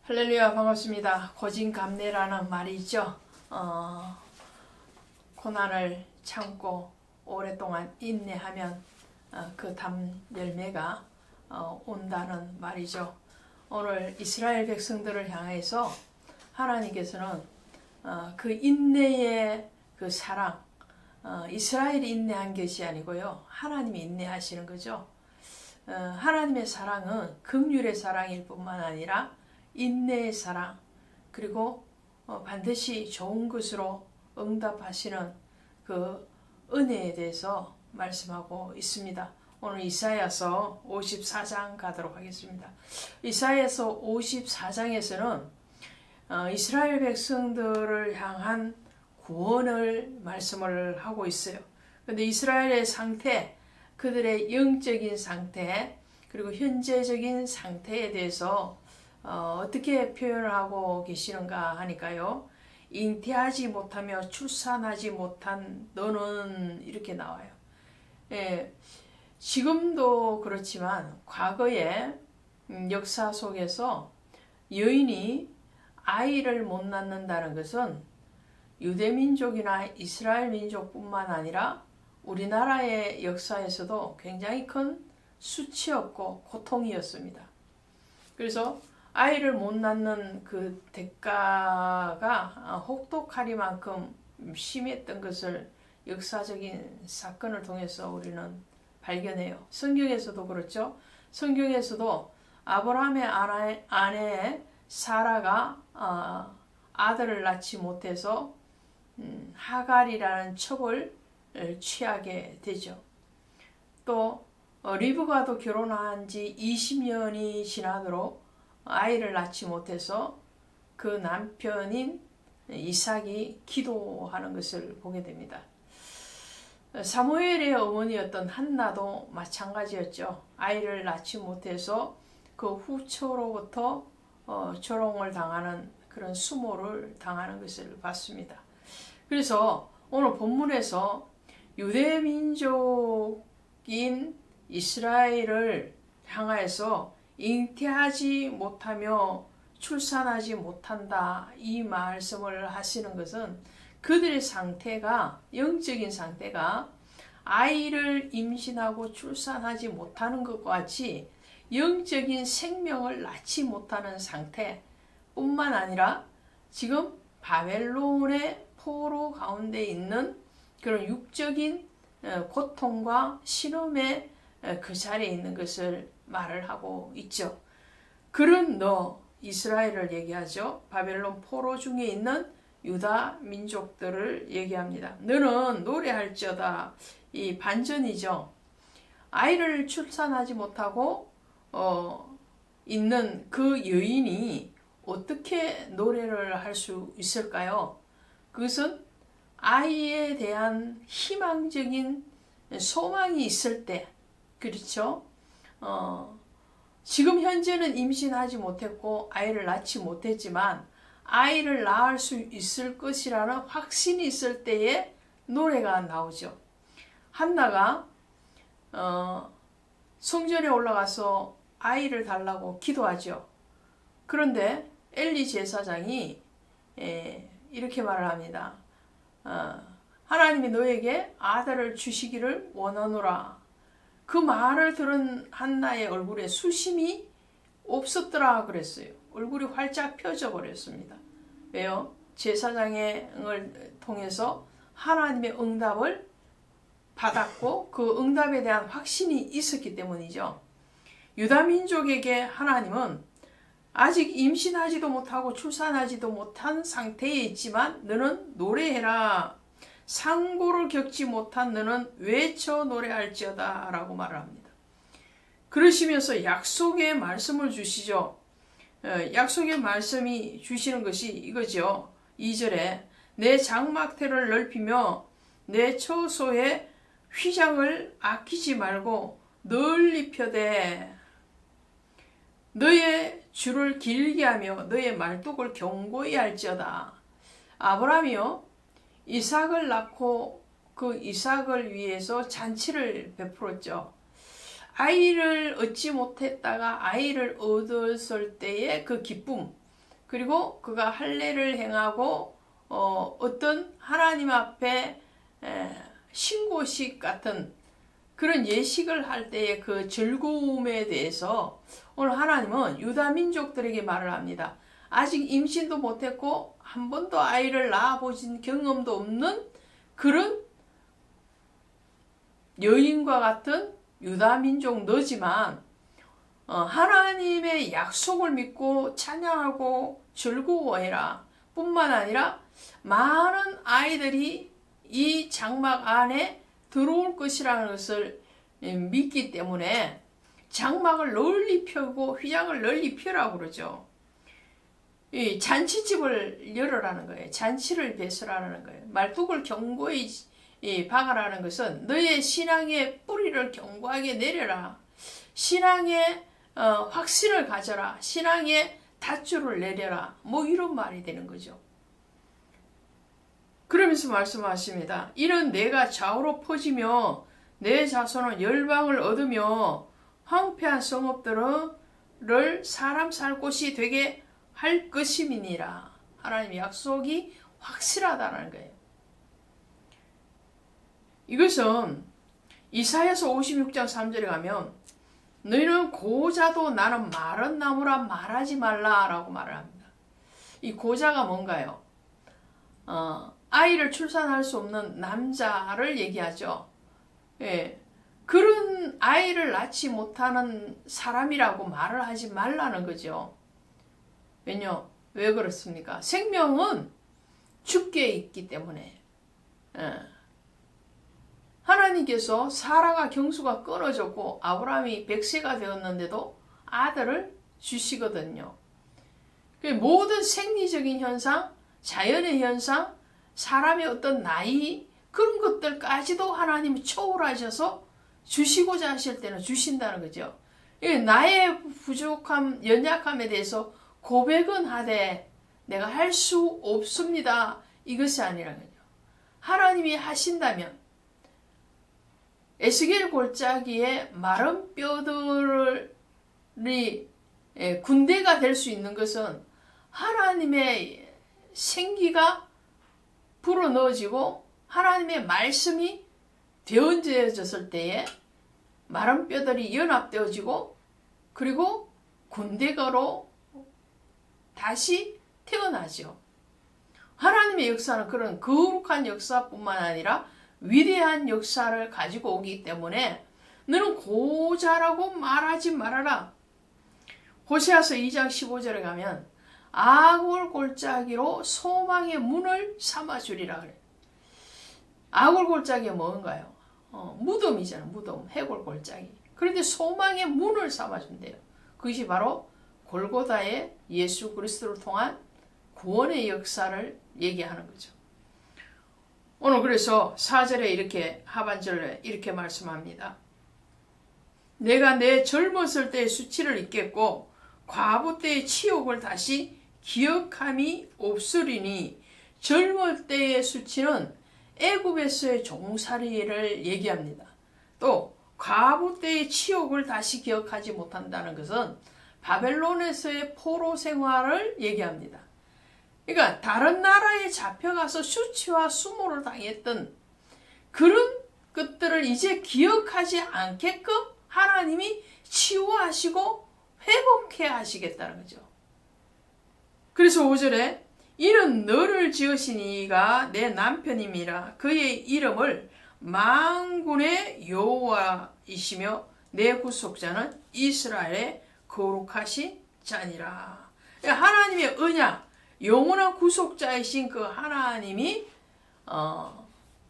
할렐루야, 반갑습니다. 고진감래라는 말이 있죠. 고난을 참고 오랫동안 인내하면 그 담 열매가 온다는 말이죠. 오늘 이스라엘 백성들을 향해서 하나님께서는 그 인내의 그 사랑, 이스라엘이 인내한 것이 아니고요, 하나님이 인내하시는 거죠. 하나님의 사랑은 긍휼의 사랑일 뿐만 아니라 인내의 사랑, 그리고 반드시 좋은 것으로 응답하시는 그 은혜에 대해서 말씀하고 있습니다. 오늘 이사야서 54장 가도록 하겠습니다. 이사야서 54장에서는 이스라엘 백성들을 향한 구원을 말씀을 하고 있어요. 그런데 이스라엘의 상태, 그들의 영적인 상태, 그리고 현재적인 상태에 대해서 어떻게 표현을 하고 계시는가 하니까요. 잉태하지 못하며 출산하지 못한 너는, 이렇게 나와요. 예, 지금도 그렇지만 과거의 역사 속에서 여인이 아이를 못 낳는다는 것은 유대민족이나 이스라엘 민족뿐만 아니라 우리나라의 역사에서도 굉장히 큰 수치였고 고통이었습니다. 그래서 아이를 못 낳는 그 대가가 혹독하리만큼 심했던 것을 역사적인 사건을 통해서 우리는 발견해요. 성경에서도 그렇죠. 성경에서도 아브라함의 아내 사라가 아들을 낳지 못해서 하갈이라는 첩을 취하게 되죠. 또 리브가도 결혼한 지 20년이 지나도록 아이를 낳지 못해서 그 남편인 이삭이 기도하는 것을 보게 됩니다. 사무엘의 어머니였던 한나도 마찬가지였죠. 아이를 낳지 못해서 그 후처로부터 조롱을 당하는 그런 수모를 당하는 것을 봤습니다. 그래서 오늘 본문에서 유대민족인 이스라엘을 향하여서 잉태하지 못하며 출산하지 못한다, 이 말씀을 하시는 것은 그들의 상태가, 영적인 상태가 아이를 임신하고 출산하지 못하는 것과 같이 영적인 생명을 낳지 못하는 상태 뿐만 아니라 지금 바벨론의 포로 가운데 있는 그런 육적인 고통과 신음의 그 자리에 있는 것을 말을 하고 있죠. 그런 너 이스라엘을 얘기하죠. 바벨론 포로 중에 있는 유다 민족들을 얘기합니다. 너는 노래할지어다. 이 반전이죠. 아이를 출산하지 못하고 있는 그 여인이 어떻게 노래를 할 수 있을까요? 그것은 아이에 대한 희망적인 소망이 있을 때, 그렇죠? 지금 현재는 임신하지 못했고 아이를 낳지 못했지만 아이를 낳을 수 있을 것이라는 확신이 있을 때에 노래가 나오죠. 한나가 성전에 올라가서 아이를 달라고 기도하죠. 그런데 엘리 제사장이 이렇게 말을 합니다. 하나님이 너에게 아들을 주시기를 원하노라. 그 말을 들은 한나의 얼굴에 수심이 없었더라 그랬어요. 얼굴이 활짝 펴져 버렸습니다. 왜요? 제사장을 통해서 하나님의 응답을 받았고 그 응답에 대한 확신이 있었기 때문이죠. 유다 민족에게 하나님은 아직 임신하지도 못하고 출산하지도 못한 상태에 있지만 너는 노래해라. 상고를 겪지 못한 너는 외쳐 노래할지어다 라고 말을 합니다. 그러시면서 약속의 말씀을 주시죠. 약속의 말씀이 주시는 것이 이거죠. 2절에 내 장막대를 넓히며 내 처소의 휘장을 아끼지 말고 널리 펴되 너의 줄을 길게 하며 너의 말뚝을 견고히 할지어다. 아브라함이요 이삭을 낳고 그 이삭을 위해서 잔치를 베풀었죠. 아이를 얻지 못했다가 아이를 얻었을 때의 그 기쁨, 그리고 그가 할례를 행하고 어떤 하나님 앞에 신고식 같은 그런 예식을 할 때의 그 즐거움에 대해서 오늘 하나님은 유다 민족들에게 말을 합니다. 아직 임신도 못했고 한 번도 아이를 낳아보신 경험도 없는 그런 여인과 같은 유다 민족 너지만 하나님의 약속을 믿고 찬양하고 즐거워해라 뿐만 아니라 많은 아이들이 이 장막 안에 들어올 것이라는 것을 믿기 때문에 장막을 널리 펴고 휘장을 널리 펴라고 그러죠. 이 잔치집을 열어라는 거예요. 잔치를 베풀라는 거예요. 말뚝을 견고히 박아라는 것은 너의 신앙의 뿌리를 견고하게 내려라. 신앙의 확신을 가져라. 신앙의 닷줄을 내려라. 뭐 이런 말이 되는 거죠. 그러면서 말씀하십니다. 이는 내가 좌우로 퍼지며 내 자손은 열방을 얻으며 황폐한 성읍들을 사람 살 곳이 되게 할 것임이니라. 하나님의 약속이 확실하다는 거예요. 이것은 이사야서 56장 3절에 가면 너희는 고자도 나는 마른 나무라 말하지 말라라고 말을 합니다. 이 고자가 뭔가요? 아이를 출산할 수 없는 남자를 얘기하죠. 예, 그런 아이를 낳지 못하는 사람이라고 말을 하지 말라는 거죠. 왜 그렇습니까? 생명은 주께 있기 때문에. 하나님께서 사라가 경수가 끊어졌고 아브라함이 100세가 되었는데도 아들을 주시거든요. 모든 생리적인 현상, 자연의 현상, 사람의 어떤 나이 그런 것들까지도 하나님이 초월하셔서 주시고자 하실 때는 주신다는 거죠. 나의 부족함, 연약함에 대해서 고백은 하되 내가 할 수 없습니다. 이것이 아니라는 거죠. 하나님이 하신다면 에스겔 골짜기에 마른 뼈들이 군대가 될 수 있는 것은 하나님의 생기가 불어넣어지고 하나님의 말씀이 되어졌을 때에 마른 뼈들이 연합되어지고 그리고 군대가로 다시 태어나죠. 하나님의 역사는 그런 거룩한 역사뿐만 아니라 위대한 역사를 가지고 오기 때문에 너는 고자라고 말하지 말아라. 호세아서 2장 15절에 가면 아골 골짜기로 소망의 문을 삼아주리라 그래. 아골 골짜기가 뭔가요? 무덤이잖아. 무덤, 해골 골짜기. 그런데 소망의 문을 삼아준대요. 그것이 바로 골고다의 예수 그리스도를 통한 구원의 역사를 얘기하는 거죠. 오늘 그래서 4절에 이렇게 하반절에 이렇게 말씀합니다. 내가 내 젊었을 때의 수치를 잊겠고 과부 때의 치욕을 다시 기억함이 없으리니 젊을 때의 수치는 애굽에서의 종살이를 얘기합니다. 또 과부 때의 치욕을 다시 기억하지 못한다는 것은 바벨론에서의 포로 생활을 얘기합니다. 그러니까 다른 나라에 잡혀가서 수치와 수모를 당했던 그런 것들을 이제 기억하지 않게끔 하나님이 치유하시고 회복해 하시겠다는 거죠. 그래서 5절에 이는 너를 지으신 이가 내 남편임이라 그의 이름을 만군의 여호와이시며 내 구속자는 이스라엘의 거룩하신 자니라. 하나님의 언약, 영원한 구속자이신 그 하나님이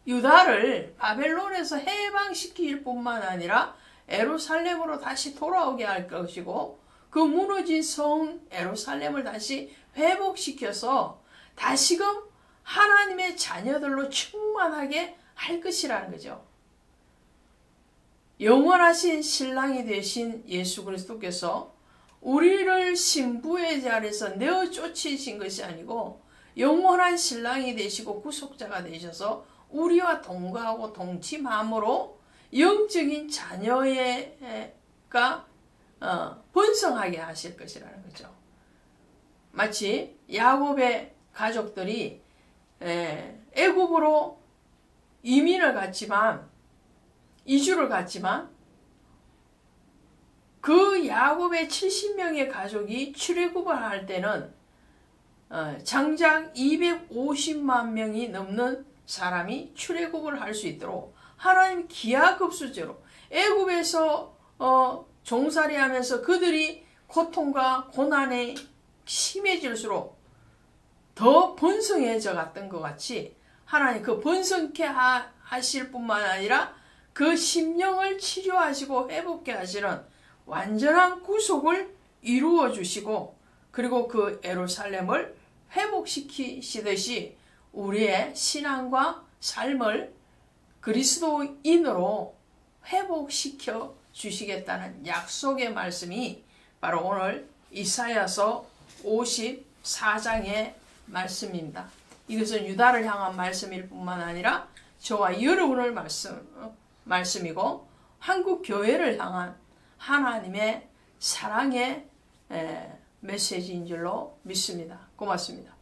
유다를 바벨론에서 해방시킬 뿐만 아니라 예루살렘으로 다시 돌아오게 할 것이고 그 무너진 성 예루살렘을 다시 회복시켜서 다시금 하나님의 자녀들로 충만하게 할 것이라는 거죠. 영원하신 신랑이 되신 예수 그리스도께서 우리를 신부의 자리에서 내어 쫓으신 것이 아니고 영원한 신랑이 되시고 구속자가 되셔서 우리와 동거하고 동침함으로 영적인 자녀가 번성하게 하실 것이라는 거죠. 마치 야곱의 가족들이 애굽으로 이주를 갔지만 그 야곱의 70명의 가족이 출애굽을 할 때는 장작 250만 명이 넘는 사람이 출애굽을 할 수 있도록 하나님 기하급수적으로 애굽에서 종살이하면서 그들이 고통과 고난에 심해질수록 더 번성해져 갔던 것 같이 하나님 그 번성케 하실 뿐만 아니라 그 심령을 치료하시고 회복케 하시는 완전한 구속을 이루어 주시고 그리고 그 예루살렘을 회복시키시듯이 우리의 신앙과 삶을 그리스도인으로 회복시켜 주시겠다는 약속의 말씀이 바로 오늘 이사야서 54장의 말씀입니다. 이것은 유다를 향한 말씀일 뿐만 아니라 저와 여러분을 말씀이고 한국 교회를 향한 하나님의 사랑의 메시지인 줄로 믿습니다. 고맙습니다.